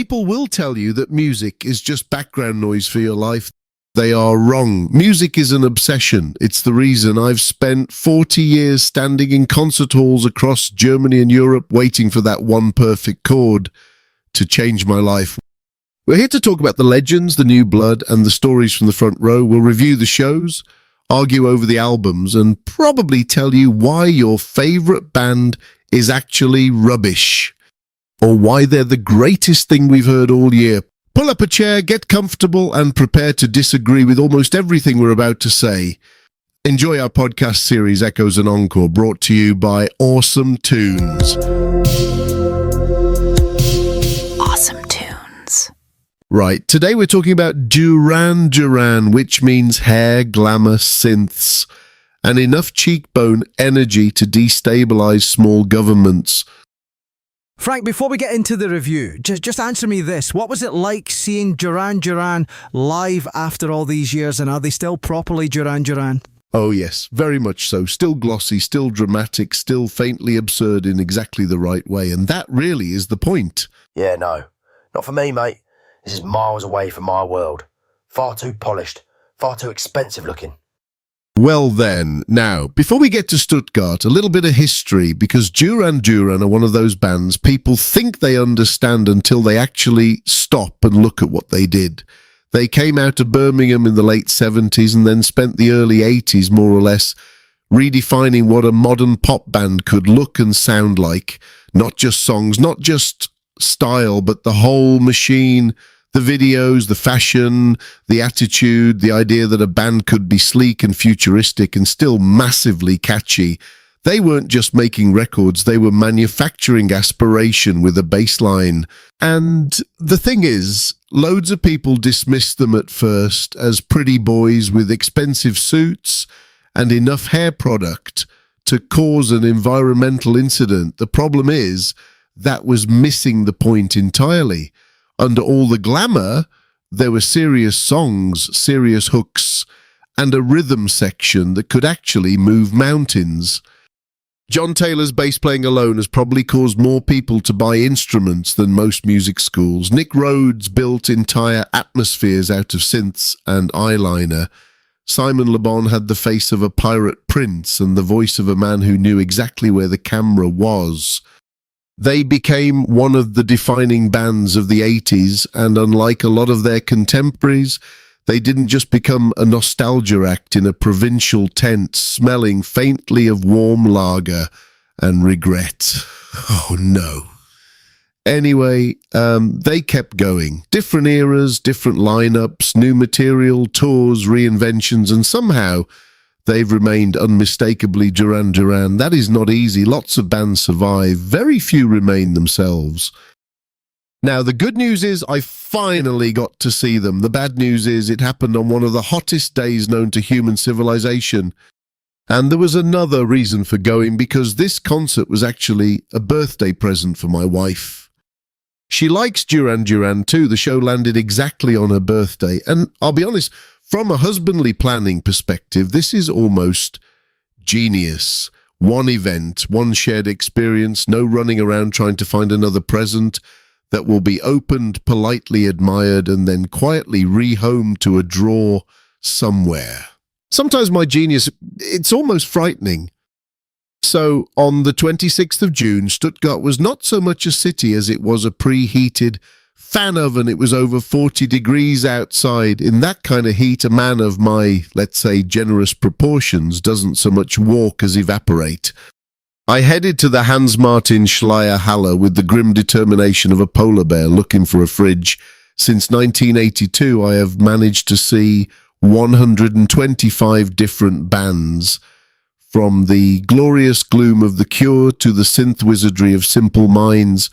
People will tell you that music is just background noise for your life. They are wrong. Music is an obsession. It's the reason I've spent 40 years standing in concert halls across Germany and Europe waiting for that one perfect chord to change my life. We're here to talk about the legends, the new blood, and the stories from the front row. We'll review the shows, argue over the albums, and probably tell you why your favorite band is actually rubbish, or why they're the greatest thing we've heard all year. Pull up a chair, get comfortable, and prepare to disagree with almost everything we're about to say. Enjoy our podcast series, Echoes Encore, brought to you by Awesome Tunes. Awesome Tunes. Right, today we're talking about Duran Duran, which means hair, glamour, synths, and enough cheekbone energy to destabilize small governments. Frank, before we get into the review, just answer me this. What was it like seeing Duran Duran live after all these years, and are they still properly Duran Duran? Oh yes, very much so. Still glossy, still dramatic, still faintly absurd in exactly the right way, and that really is the point. Yeah, no. Not for me, mate. This is miles away from my world. Far too polished, far too expensive looking. Well then, now, before we get to Stuttgart, a little bit of history, because Duran Duran are one of those bands people think they understand until they actually stop and look at what they did. They came out of Birmingham in the late 70s and then spent the early 80s, more or less, redefining what a modern pop band could look and sound like. Not just songs, not just style, but the whole machine. The videos, the fashion, the attitude, the idea that a band could be sleek and futuristic and still massively catchy. They weren't just making records, they were manufacturing aspiration with a bass line. And the thing is, loads of people dismissed them at first as pretty boys with expensive suits and enough hair product to cause an environmental incident. The problem is, that was missing the point entirely. Under all the glamour, there were serious songs, serious hooks, and a rhythm section that could actually move mountains. John Taylor's bass playing alone has probably caused more people to buy instruments than most music schools. Nick Rhodes built entire atmospheres out of synths and eyeliner. Simon Le Bon had the face of a pirate prince and the voice of a man who knew exactly where the camera was. They became one of the defining bands of the 80s, and unlike a lot of their contemporaries, they didn't just become a nostalgia act in a provincial tent smelling faintly of warm lager and regret. Oh no. Anyway, they kept going. Different eras, different lineups, new material, tours, reinventions, and somehow they've remained unmistakably Duran Duran. That is not easy. Lots of bands survive. Very few remain themselves. Now, the good news is I finally got to see them. The bad news is it happened on one of the hottest days known to human civilization. And there was another reason for going, because this concert was actually a birthday present for my wife. She likes Duran Duran too. The show landed exactly on her birthday. And I'll be honest, from a husbandly planning perspective, this is almost genius. One event, one shared experience, no running around trying to find another present that will be opened, politely admired, and then quietly rehomed to a drawer somewhere. Sometimes my genius, it's almost frightening. So, on the 26th of June, Stuttgart was not so much a city as it was a preheated fan oven. It was over 40 degrees outside. In that kind of heat, a man of my, let's say, generous proportions doesn't so much walk as evaporate. I headed to the Hans Martin Schleyer Halle with the grim determination of a polar bear looking for a fridge. Since 1982, I have managed to see 125 different bands, from the glorious gloom of The Cure to the synth wizardry of Simple Minds.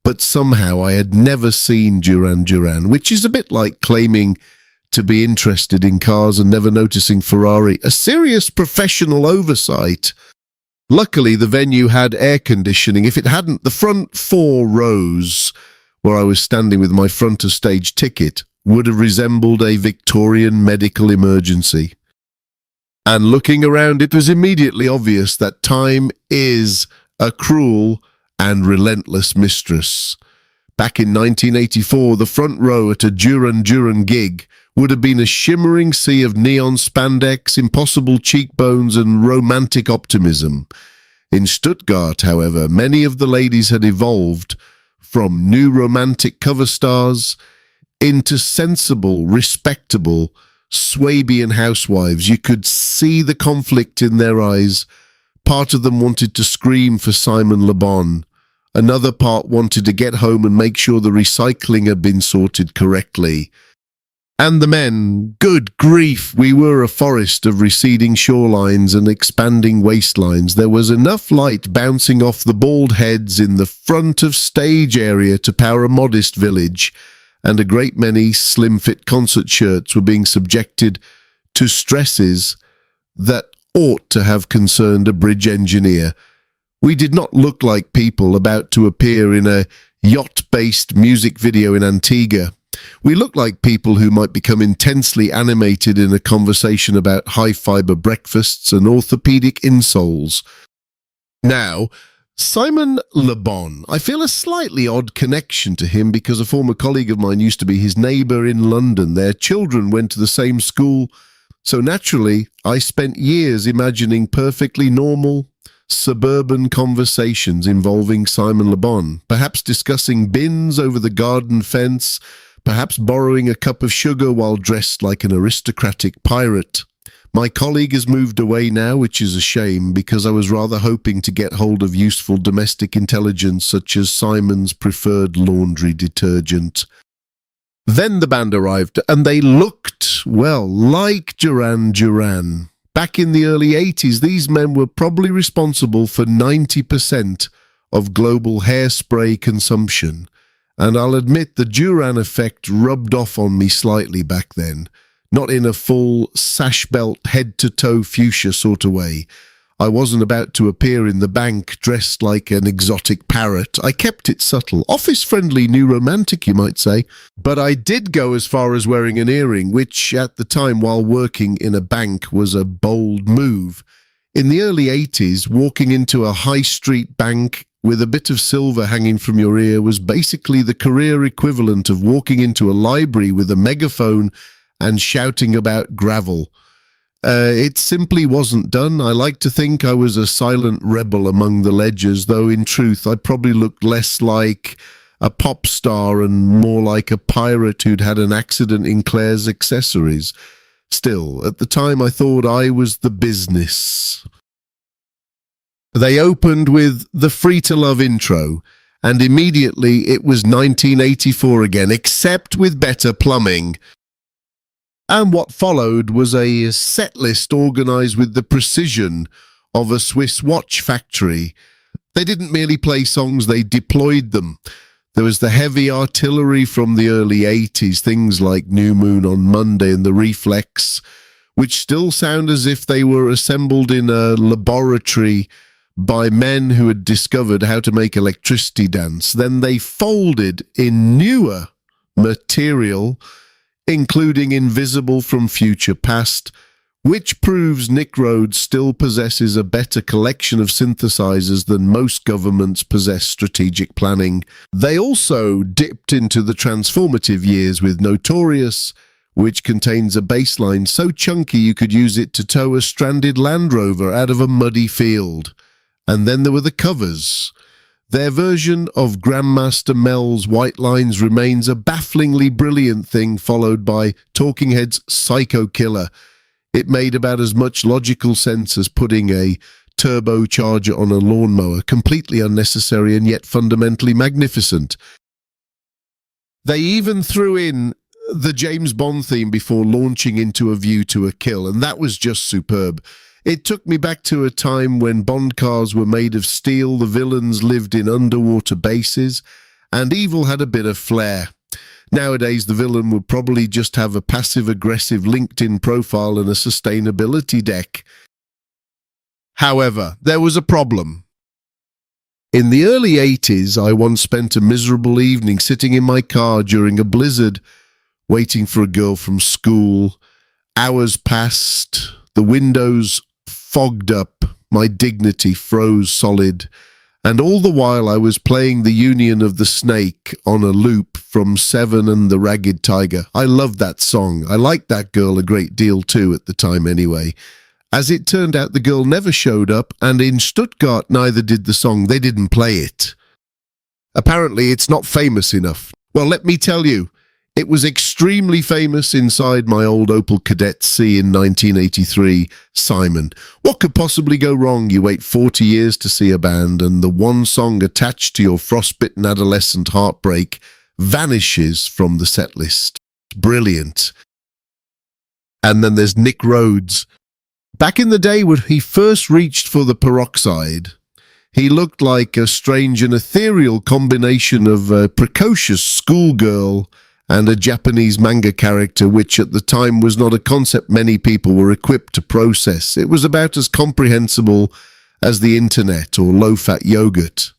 But somehow I had never seen Duran Duran, which is a bit like claiming to be interested in cars and never noticing Ferrari. A serious professional oversight. Luckily, the venue had air conditioning. If it hadn't, the front 4 rows, where I was standing with my front of stage ticket, would have resembled a Victorian medical emergency. And looking around, it was immediately obvious that time is a cruel and relentless mistress. Back in 1984, the front row at a Duran Duran gig would have been a shimmering sea of neon spandex, impossible cheekbones, and romantic optimism. In Stuttgart, however, many of the ladies had evolved from new romantic cover stars into sensible, respectable Swabian housewives. You could see the conflict in their eyes. Part of them wanted to scream for Simon Le Bon. Another part wanted to get home and make sure the recycling had been sorted correctly. And the men, good grief, we were a forest of receding shorelines and expanding waistlines. There was enough light bouncing off the bald heads in the front of stage area to power a modest village, and a great many slim-fit concert shirts were being subjected to stresses that ought to have concerned a bridge engineer. We did not look like people about to appear in a yacht-based music video in Antigua. We looked like people who might become intensely animated in a conversation about high-fiber breakfasts and orthopedic insoles. Now, Simon Le Bon. I feel a slightly odd connection to him because a former colleague of mine used to be his neighbour in London. Their children went to the same school, so naturally I spent years imagining perfectly normal suburban conversations involving Simon Le Bon, perhaps discussing bins over the garden fence, perhaps borrowing a cup of sugar while dressed like an aristocratic pirate. My colleague has moved away now, which is a shame, because I was rather hoping to get hold of useful domestic intelligence such as Simon's preferred laundry detergent. Then the band arrived, and they looked, well, like Duran Duran. Back in the early 80s, these men were probably responsible for 90% of global hairspray consumption. And I'll admit the Duran effect rubbed off on me slightly back then. Not in a full sash belt, head-to-toe fuchsia sort of way. I wasn't about to appear in the bank dressed like an exotic parrot. I kept it subtle. Office-friendly new romantic, you might say. But I did go as far as wearing an earring, which at the time while working in a bank was a bold move. In the early 80s, walking into a high street bank with a bit of silver hanging from your ear was basically the career equivalent of walking into a library with a megaphone and shouting about gravel. It simply wasn't done. I like to think I was a silent rebel among the ledgers, though in truth I probably looked less like a pop star and more like a pirate who'd had an accident in Claire's accessories. Still, at the time I thought I was the business. They opened with the Free to Love intro, and immediately it was 1984 again, except with better plumbing. And what followed was a set list organised with the precision of a Swiss watch factory. They didn't merely play songs, they deployed them. There was the heavy artillery from the early 80s, things like New Moon on Monday and The Reflex, which still sound as if they were assembled in a laboratory by men who had discovered how to make electricity dance. Then they folded in newer material, including Invisible from Future Past, which proves Nick Rhodes still possesses a better collection of synthesizers than most governments possess strategic planning. They also dipped into the transformative years with Notorious, which contains a bass line so chunky you could use it to tow a stranded Land Rover out of a muddy field. And then there were the covers. Their version of Grandmaster Mel's White Lines remains a bafflingly brilliant thing, followed by Talking Heads' Psycho Killer. It made about as much logical sense as putting a turbocharger on a lawnmower, completely unnecessary and yet fundamentally magnificent. They even threw in the James Bond theme before launching into A View to a Kill, and that was just superb. It took me back to a time when Bond cars were made of steel, the villains lived in underwater bases, and evil had a bit of flair. Nowadays, the villain would probably just have a passive-aggressive LinkedIn profile and a sustainability deck. However, there was a problem. In the early 80s, I once spent a miserable evening sitting in my car during a blizzard, waiting for a girl from school. Hours passed, the windows fogged up, my dignity froze solid, And all the while I was playing the Union of the Snake on a loop from Seven and the Ragged Tiger. I loved that song. I liked that girl a great deal too at the time anyway. As it turned out, the girl never showed up, and in Stuttgart neither did the song. They didn't play it. Apparently it's not famous enough. Well, let me tell you, it was extremely famous inside my old Opel Kadett C in 1983. Simon, what could possibly go wrong? You wait 40 years to see a band, and the one song attached to your frostbitten adolescent heartbreak vanishes from the set list. Brilliant. And then there's Nick Rhodes. Back in the day when he first reached for the peroxide, he looked like a strange and ethereal combination of a precocious schoolgirl and a Japanese manga character, which at the time was not a concept many people were equipped to process. It was about as comprehensible as the internet or low-fat yogurt.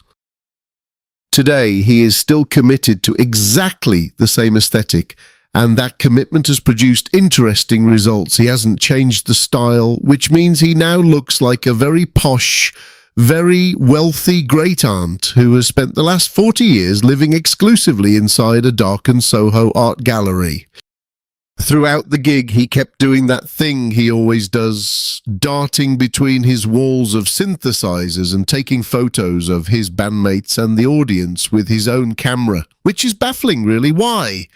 Today, he is still committed to exactly the same aesthetic, and that commitment has produced interesting results. He hasn't changed the style, which means he now looks like a very posh, very wealthy great-aunt who has spent the last 40 years living exclusively inside a darkened Soho art gallery. Throughout the gig, he kept doing that thing he always does, darting between his walls of synthesizers and taking photos of his bandmates and the audience with his own camera, which is baffling, really. Why?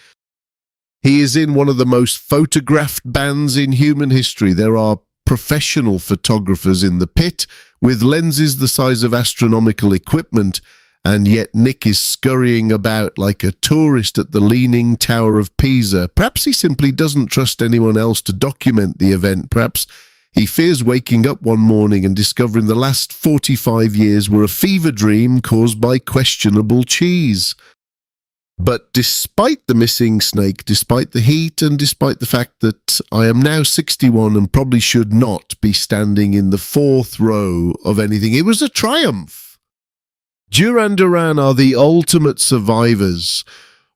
He is in one of the most photographed bands in human history. There are professional photographers in the pit with lenses the size of astronomical equipment, and yet Nick is scurrying about like a tourist at the Leaning Tower of Pisa. Perhaps he simply doesn't trust anyone else to document the event. Perhaps he fears waking up one morning and discovering the last 45 years were a fever dream caused by questionable cheese. But despite the missing snake, despite the heat, and despite the fact that I am now 61 and probably should not be standing in the fourth row of anything, it was a triumph. Duran Duran are the ultimate survivors.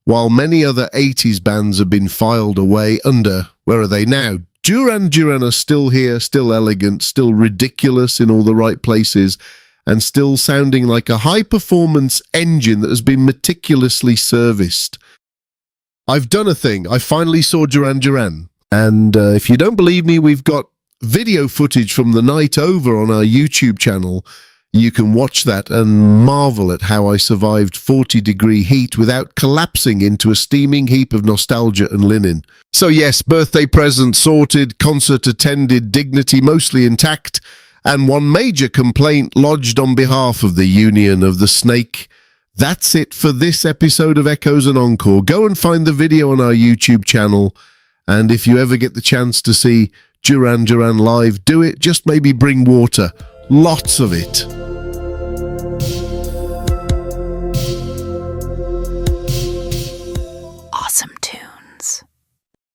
While many other 80s bands have been filed away under, where are they now? Duran Duran are still here, still elegant, still ridiculous in all the right places, and still sounding like a high-performance engine that has been meticulously serviced. I've done a thing. I finally saw Duran Duran. And if you don't believe me, we've got video footage from the night over on our YouTube channel. You can watch that and marvel at how I survived 40-degree heat without collapsing into a steaming heap of nostalgia and linen. So yes, birthday present sorted, concert attended, dignity mostly intact, and one major complaint lodged on behalf of the Union of the Snake. That's it for this episode of Echoes and Encore. Go and find the video on our YouTube channel, and if you ever get the chance to see Duran Duran live, do it. Just maybe bring water. Lots of it.